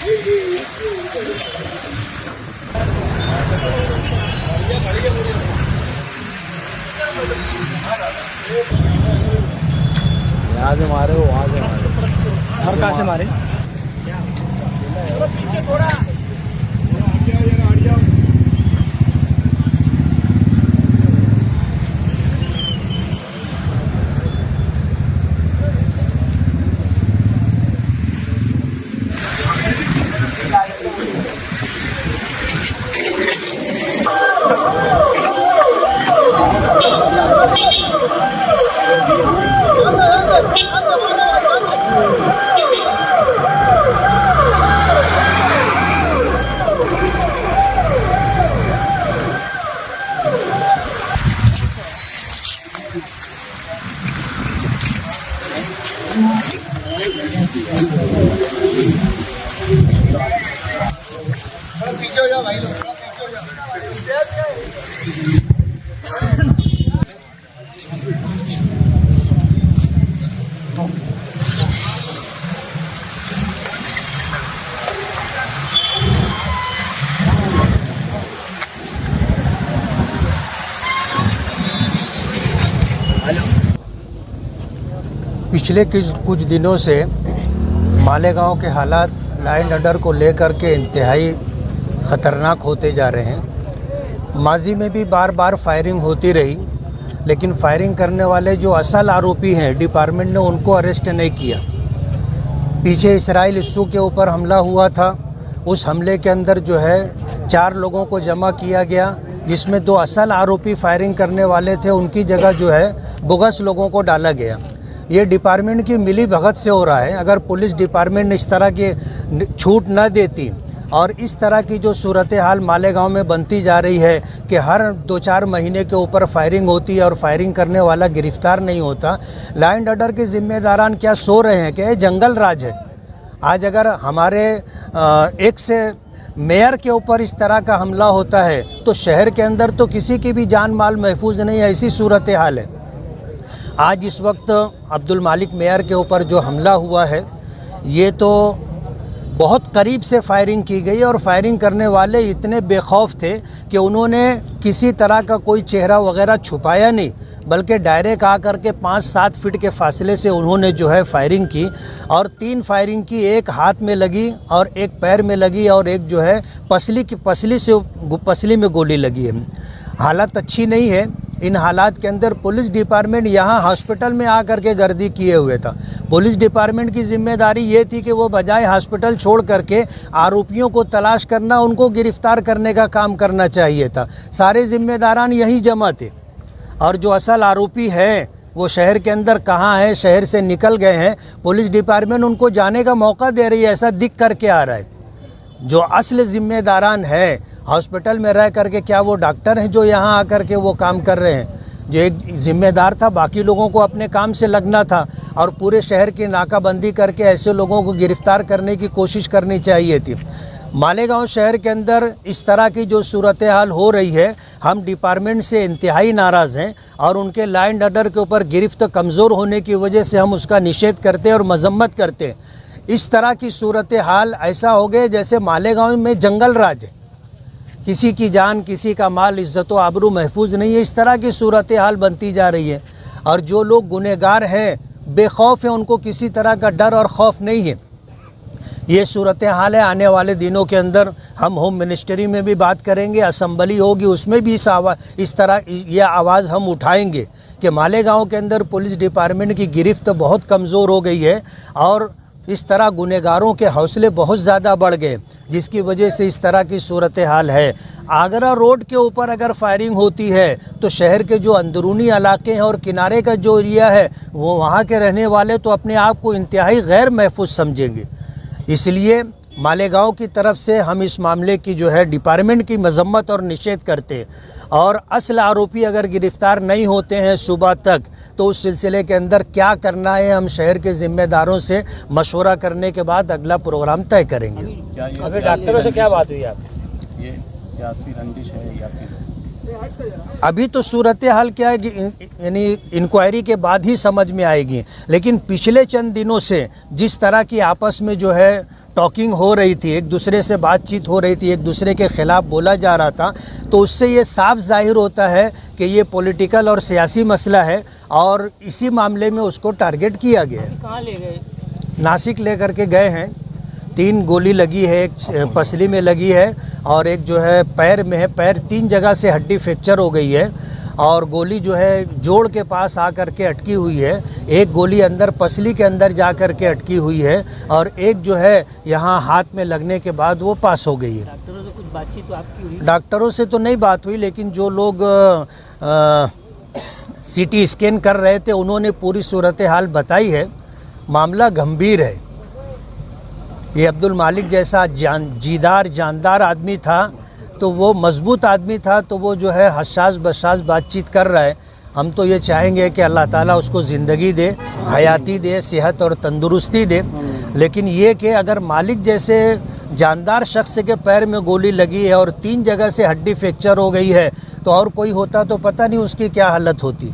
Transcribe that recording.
यहाँ से मारे वो वहाँ से मारे और कहाँ से मारे? पीछे थोड़ा पीछे हो जाओ भाई लोग, पीछे हो जाओ। पिछले कुछ दिनों से मालेगांव के हालात लाइन ऑर्डर को लेकर के इंतहाई ख़तरनाक होते जा रहे हैं। माजी में भी बार बार फायरिंग होती रही, लेकिन फायरिंग करने वाले जो असल आरोपी हैं डिपार्टमेंट ने उनको अरेस्ट नहीं किया। पीछे इसराइल इस्सू के ऊपर हमला हुआ था, उस हमले के अंदर जो है 4 लोगों को जमा किया गया, जिसमें 2 असल आरोपी फायरिंग करने वाले थे, उनकी जगह जो है बोगस लोगों को डाला गया। ये डिपार्टमेंट की मिली भगत से हो रहा है। अगर पुलिस डिपार्टमेंट इस तरह की छूट न देती और इस तरह की जो सूरत हाल मालेगांव में बनती जा रही है कि हर 2-4 महीने के ऊपर फायरिंग होती है और फायरिंग करने वाला गिरफ्तार नहीं होता, लॉ एंड ऑर्डर के ज़िम्मेदारान क्या सो रहे हैं कि ये जंगल राज है? आज अगर हमारे एक से मेयर के ऊपर इस तरह का हमला होता है तो शहर के अंदर तो किसी की भी जान माल महफूज नहीं है, ऐसी सूरत हाल है। आज इस वक्त अब्दुल मालिक मेयर के ऊपर जो हमला हुआ है, ये तो बहुत करीब से फायरिंग की गई और फायरिंग करने वाले इतने बेखौफ थे कि उन्होंने किसी तरह का कोई चेहरा वगैरह छुपाया नहीं, बल्कि डायरेक्ट आकर के 5-7 फीट के फासले से उन्होंने जो है फायरिंग की और 3 फायरिंग की, एक हाथ में लगी और एक पैर में लगी और एक जो है पसली में गोली लगी है। हालत अच्छी नहीं है। इन हालात के अंदर पुलिस डिपार्टमेंट यहाँ हॉस्पिटल में आकर के गर्दी किए हुए था। पुलिस डिपार्टमेंट की जिम्मेदारी ये थी कि वो बजाय हॉस्पिटल छोड़ करके आरोपियों को तलाश करना, उनको गिरफ्तार करने का काम करना चाहिए था। सारे जिम्मेदारान यहीं जमा थे और जो असल आरोपी है वो शहर के अंदर कहाँ है, शहर से निकल गए हैं। पुलिस डिपार्टमेंट उनको जाने का मौका दे रही है, ऐसा दिख करके आ रहा है। जो असल जिम्मेदारान है हॉस्पिटल में रह करके, क्या वो डॉक्टर हैं जो यहाँ आकर के वो काम कर रहे हैं? जो एक जिम्मेदार था, बाकी लोगों को अपने काम से लगना था और पूरे शहर की नाकाबंदी करके ऐसे लोगों को गिरफ्तार करने की कोशिश करनी चाहिए थी। मालेगांव शहर के अंदर इस तरह की जो सूरत हाल हो रही है, हम डिपार्टमेंट से इंतहाई नाराज़ हैं और उनके लॉ एंड ऑर्डर के ऊपर गिरफ्त कमज़ोर होने की वजह से हम उसका निषेध करते और मजम्मत करते हैं। इस तरह की सूरत हाल ऐसा हो गए जैसे मालेगांव में जंगल राज है, किसी की जान, किसी का माल, इज्जत व आबरू महफूज नहीं है। इस तरह की सूरत हाल बनती जा रही है और जो लोग गुनहगार हैं, बेखौफ हैं, उनको किसी तरह का डर और खौफ नहीं है। ये सूरत हाल है। आने वाले दिनों के अंदर हम होम मिनिस्ट्री में भी बात करेंगे, असम्बली होगी, उसमें भी इस तरह यह आवाज़ हम उठाएंगे कि मालेगांव के अंदर पुलिस डिपार्टमेंट की गिरफ्त बहुत कमज़ोर हो गई है और इस तरह गुनहगारों के हौसले बहुत ज़्यादा बढ़ गए, जिसकी वजह से इस तरह की सूरत हाल है। आगरा रोड के ऊपर अगर फायरिंग होती है तो शहर के जो अंदरूनी इलाके हैं और किनारे का जो एरिया है, वो वहाँ के रहने वाले तो अपने आप को इंतहाई गैर महफूज समझेंगे। इसलिए मालेगांव की तरफ से हम इस मामले की जो है डिपार्टमेंट की मजम्मत और निषेध करते और असल आरोपी अगर गिरफ्तार नहीं होते हैं सुबह तक, तो उस सिलसिले के अंदर क्या करना है हम शहर के ज़िम्मेदारों से मशवरा करने के बाद अगला प्रोग्राम तय करेंगे। अभी डॉक्टरों से क्या बात हुई आपकी? ये सियासी रंजिश है या फिर अभी तो सूरत हाल क्या है कि यानी इंक्वायरी के बाद ही समझ में आएगी, लेकिन पिछले चंद दिनों से जिस तरह की आपस में जो है टॉकिंग हो रही थी, एक दूसरे से बातचीत हो रही थी, एक दूसरे के ख़िलाफ़ बोला जा रहा था, तो उससे ये साफ जाहिर होता है कि ये पॉलिटिकल और सियासी मसला है और इसी मामले में उसको टारगेट किया गया है। कहाँ ले गए? नासिक लेकर के गए हैं। 3 गोली लगी है, एक पसली में लगी है और एक जो है पैर में है। पैर 3 जगह से हड्डी फ्रैक्चर हो गई है और गोली जो है जोड़ के पास आकर के अटकी हुई है। एक गोली अंदर पसली के अंदर जा कर के अटकी हुई है और एक जो है यहाँ हाथ में लगने के बाद वो पास हो गई है। डॉक्टरों से कुछ बातचीत तो आपकी हुई? डॉक्टरों से तो नहीं बात हुई, लेकिन जो लोग सीटी स्कैन कर रहे थे उन्होंने पूरी सूरत हाल बताई है। मामला गंभीर है। ये अब्दुल मालिक जैसा जानदार आदमी था, तो वो मजबूत आदमी था, तो वो जो है हसास बसास बातचीत कर रहा है। हम तो ये चाहेंगे कि अल्लाह ताला उसको ज़िंदगी दे, हयाती दे, सेहत और तंदुरुस्ती दे। लेकिन ये कि अगर मालिक जैसे जानदार शख्स के पैर में गोली लगी है और 3 जगह से हड्डी फ्रैक्चर हो गई है, तो और कोई होता तो पता नहीं उसकी क्या हालत होती।